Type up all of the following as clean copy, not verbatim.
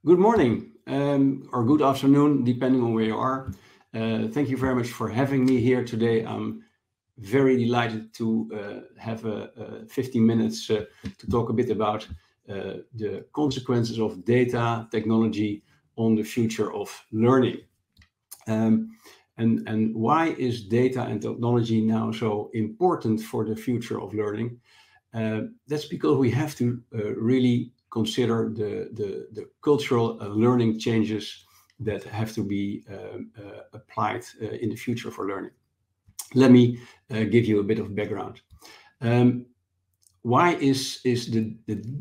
Good morning or good afternoon, depending on where you are. Thank you very much for having me here today. I'm very delighted to have 15 minutes to talk a bit about the consequences of data technology on the future of learning. And why is data and technology now so important for the future of learning? That's because we have to really consider the cultural learning changes that have to be applied in the future for learning. Let me give you a bit of background. Why is the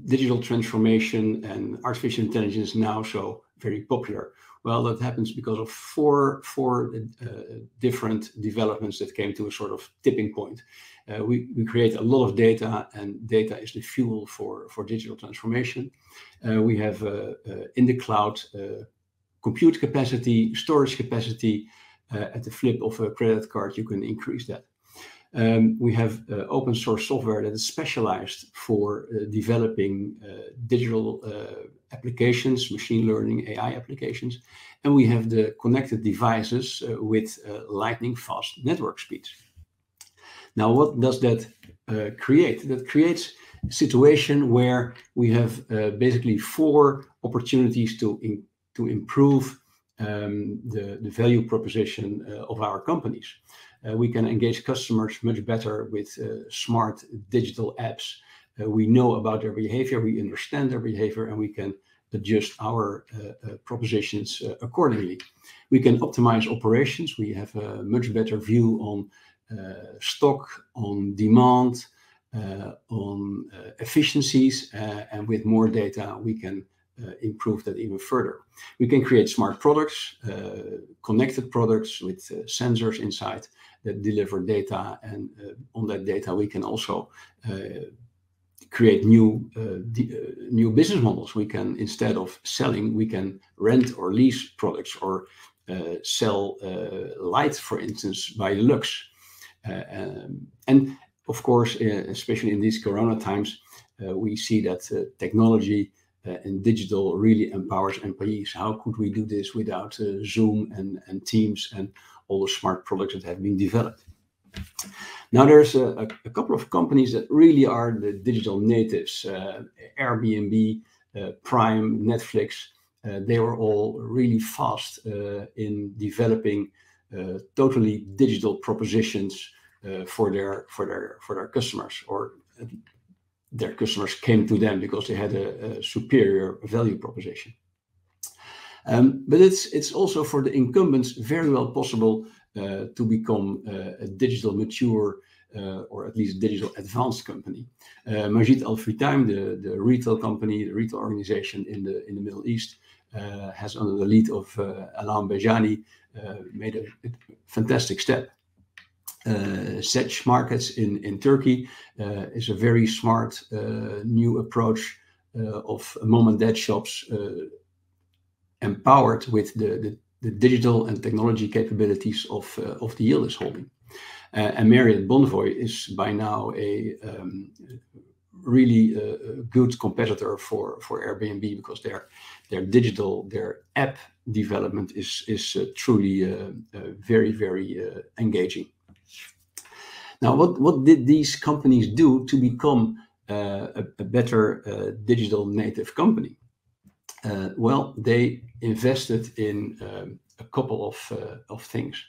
digital transformation and artificial intelligence now so very popular? Well, that happens because of four different developments that came to a sort of tipping point. We create a lot of data, and data is the fuel for digital transformation. We have in the cloud compute capacity, storage capacity. At the flip of a credit card, you can increase that. We have open source software that is specialized for developing digital applications, machine learning, AI applications. And we have the connected devices with lightning fast network speeds. Now, what does that create? That creates a situation where we have basically four opportunities to improve the value proposition of our companies. We can engage customers much better with smart digital apps. We know about their behavior, we understand their behavior, and we can adjust our propositions accordingly. We can optimize operations. We have a much better view on stock, on demand, on efficiencies, and with more data, we can improve that even further. We can create smart products, connected products with sensors inside that deliver data, and on that data we can also create new business models. We can, instead of selling, we can rent or lease products, or sell light, for instance, by the lux. And of course, especially in these Corona times, we see that technology and digital really empowers employees. How could we do this without Zoom and Teams and all the smart products that have been developed? Now, there's a couple of companies that really are the digital natives. Airbnb, Prime, Netflix, they were all really fast in developing totally digital propositions for their customers, or their customers came to them because they had a superior value proposition. But it's also for the incumbents very well possible to become a digital mature or at least digital advanced company. Majid Al Futtaim, the retail company, the retail organization in the Middle East, has, under the lead of Alain Bejani, made a fantastic step. Sedge Markets in Turkey is a very smart new approach of mom and dad shops empowered with the digital and technology capabilities of the Yildiz holding. And Marriott Bonvoy is by now a really good competitor for Airbnb, because their digital, their app development is truly very, very engaging. Now, what did these companies do to become a better digital native company? Well, they invested in a couple of things.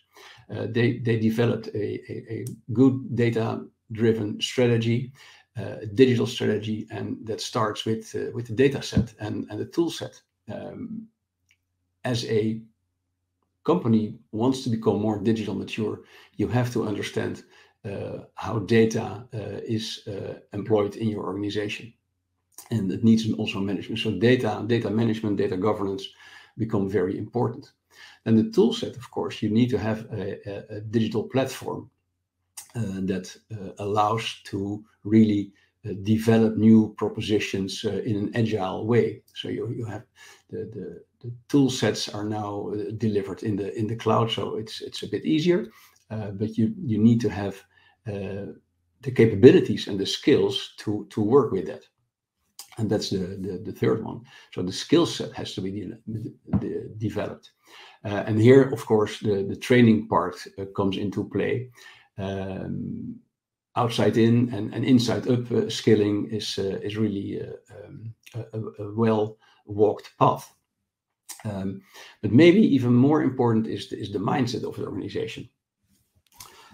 They developed a good data-driven strategy, a digital strategy, and that starts with the data set and the tool set. As a company wants to become more digital mature, you have to understand how data is employed in your organization, and it needs also management. So data management, data governance become very important. And the tool set, of course, you need to have a digital platform that allows to really develop new propositions in an agile way. So you have the tool sets are now delivered in the cloud, so it's a bit easier, but you need to have the capabilities and the skills to work with that. And that's the third one. So the skill set has to be developed. And here, of course, the training part comes into play. Outside in and inside up skilling is really a well-walked path. But maybe even more important is the mindset of the organization.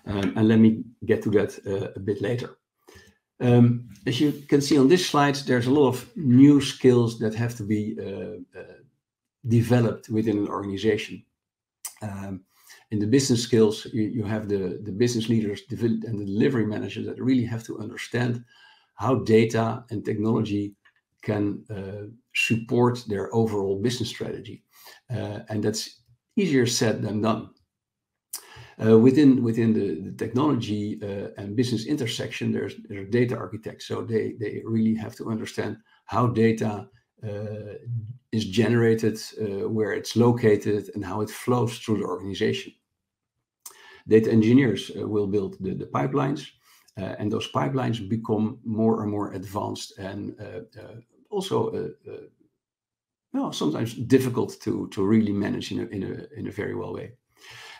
And let me get to that a bit later. As you can see on this slide, there's a lot of new skills that have to be developed within an organization. In the business skills, you have the business leaders and the delivery managers that really have to understand how data and technology can support their overall business strategy. And that's easier said than done. Within the technology and business intersection, there's data architects. So they really have to understand how data is generated, where it's located, and how it flows through the organization. Data engineers will build the pipelines, and those pipelines become more and more advanced and also sometimes difficult to really manage in a very well way.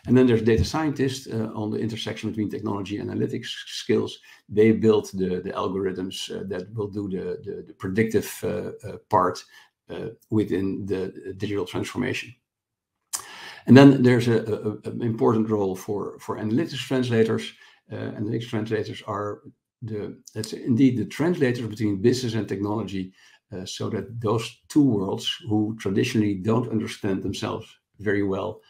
And then there's data scientists on the intersection between technology and analytics skills. They build the algorithms that will do the predictive part within the digital transformation. And then there's an important role for analytics translators. Analytics translators are indeed the translators between business and technology, so that those two worlds who traditionally don't understand themselves very well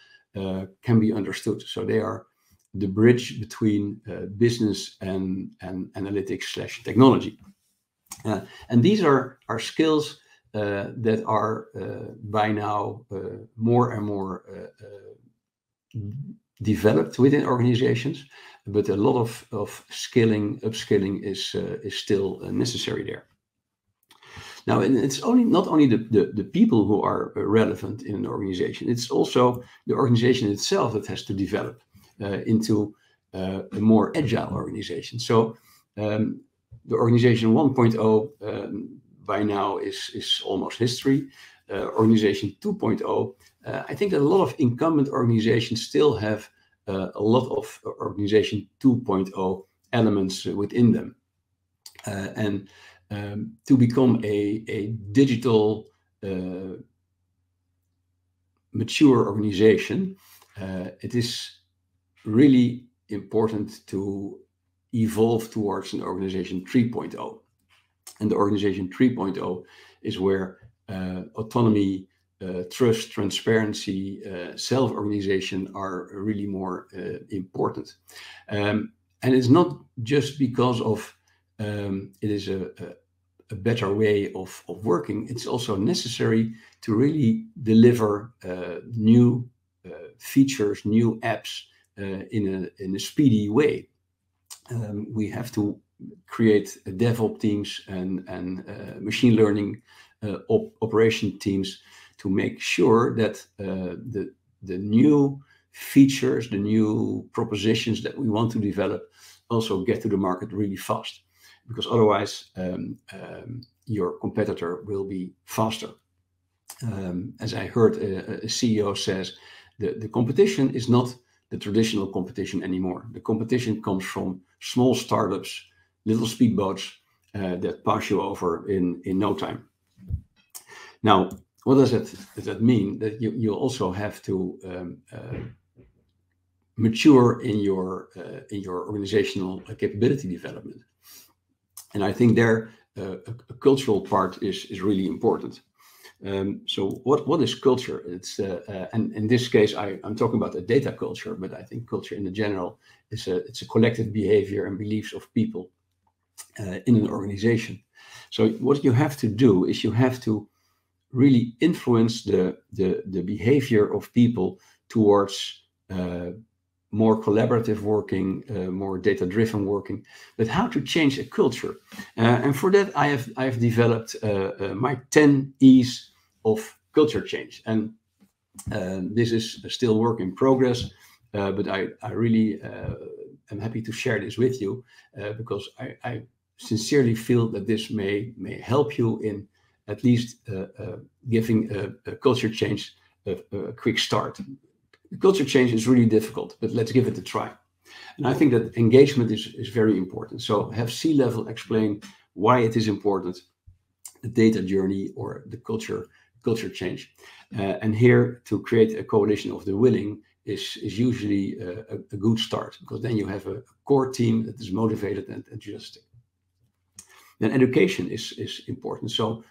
can be understood. So they are the bridge between business and analytics/technology. And these are skills that are by now more and more developed within organizations, but a lot of upskilling is still necessary there. Now, and it's not only the people who are relevant in an organization, it's also the organization itself that has to develop into a more agile organization. So the organization 1.0 by now is almost history. Organization 2.0, I think that a lot of incumbent organizations still have a lot of organization 2.0 elements within them. And to become a digital mature organization, it is really important to evolve towards an organization 3.0. And the organization 3.0 is where autonomy, trust, transparency, self-organization are really more important. And it's not just because of it is a better way of working. It's also necessary to really deliver new features, new apps in a speedy way. We have to create DevOps teams and machine learning operation teams to make sure that the new features, the new propositions that we want to develop also get to the market really fast. Because otherwise your competitor will be faster. As I heard a CEO says, the competition is not the traditional competition anymore. The competition comes from small startups, little speedboats that pass you over in no time. Now, what does that mean? That you also have to mature in your organizational capability development. And I think there a cultural part is really important. So what is culture? It's and in this case I'm talking about a data culture, but I think culture in general is it's a collective behavior and beliefs of people in an organization. So what you have to do is you have to really influence the behavior of people towards more collaborative working, more data-driven working, but how to change a culture. And for that, I have developed my 10 E's of culture change. And this is still work in progress, but I really am happy to share this with you because I sincerely feel that this may help you in at least giving a culture change a quick start. The culture change is really difficult, but let's give it a try. And I think that engagement is very important. So have C-level explain why it is important, the data journey or the culture change. And here to create a coalition of the willing is usually a good start, because then you have a core team that is motivated and adjusting. Then education is important. So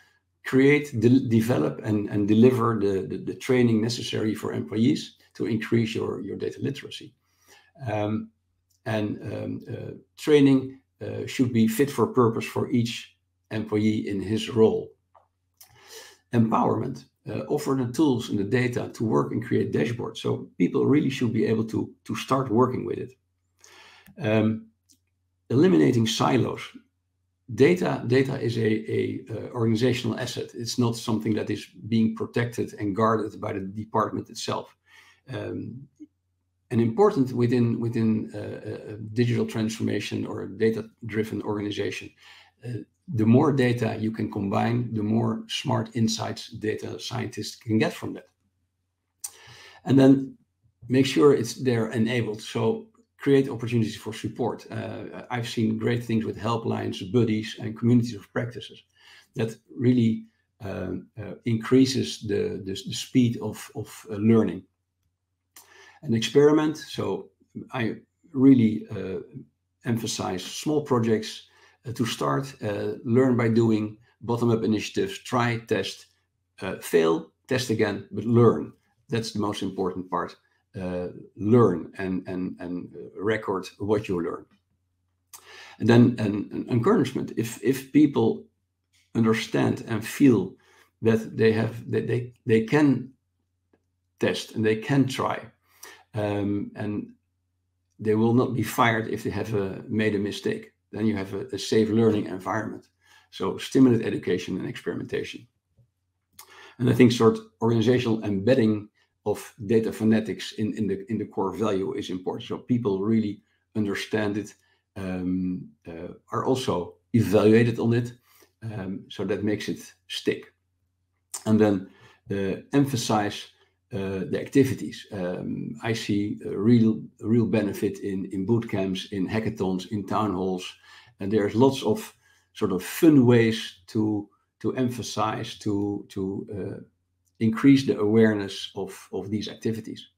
create, develop and deliver the training necessary for employees to increase your data literacy. Training should be fit for purpose for each employee in his role. Empowerment, offer the tools and the data to work and create dashboards. So people really should be able to start working with it. Eliminating silos. Data is a organizational asset. It's not something that is being protected and guarded by the department itself. And important within digital transformation or a data-driven organization, the more data you can combine, the more smart insights data scientists can get from that. And then make sure they're enabled. So create opportunities for support. I've seen great things with helplines, buddies, and communities of practices that really increases the speed of learning. An experiment. So I really emphasize small projects to start, learn by doing, bottom-up initiatives, try, test, fail, test again, but learn. That's the most important part. Learn and record what you learn. And then an encouragement. If people understand and feel that they can test and they can try, and they will not be fired if they have made a mistake, then you have a safe learning environment. So stimulate education and experimentation. And I think sort of organizational embedding of data phonetics in the core value is important. So people really understand it, are also evaluated on it, so that makes it stick. And then emphasize the activities. I see a real benefit in boot camps, in hackathons, in town halls, and there's lots of sort of fun ways to emphasize, to increase the awareness of these activities.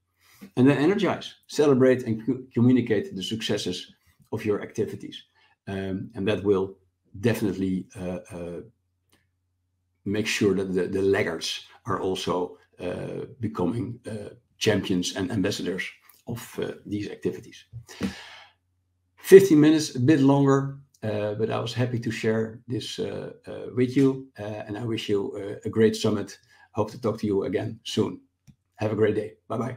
And then energize, celebrate and communicate the successes of your activities. And that will definitely make sure that the laggards are also becoming champions and ambassadors of these activities. 15 minutes, a bit longer, but I was happy to share this with you, and I wish you a great summit. Hope to talk to you again soon. Have a great day. Bye-bye.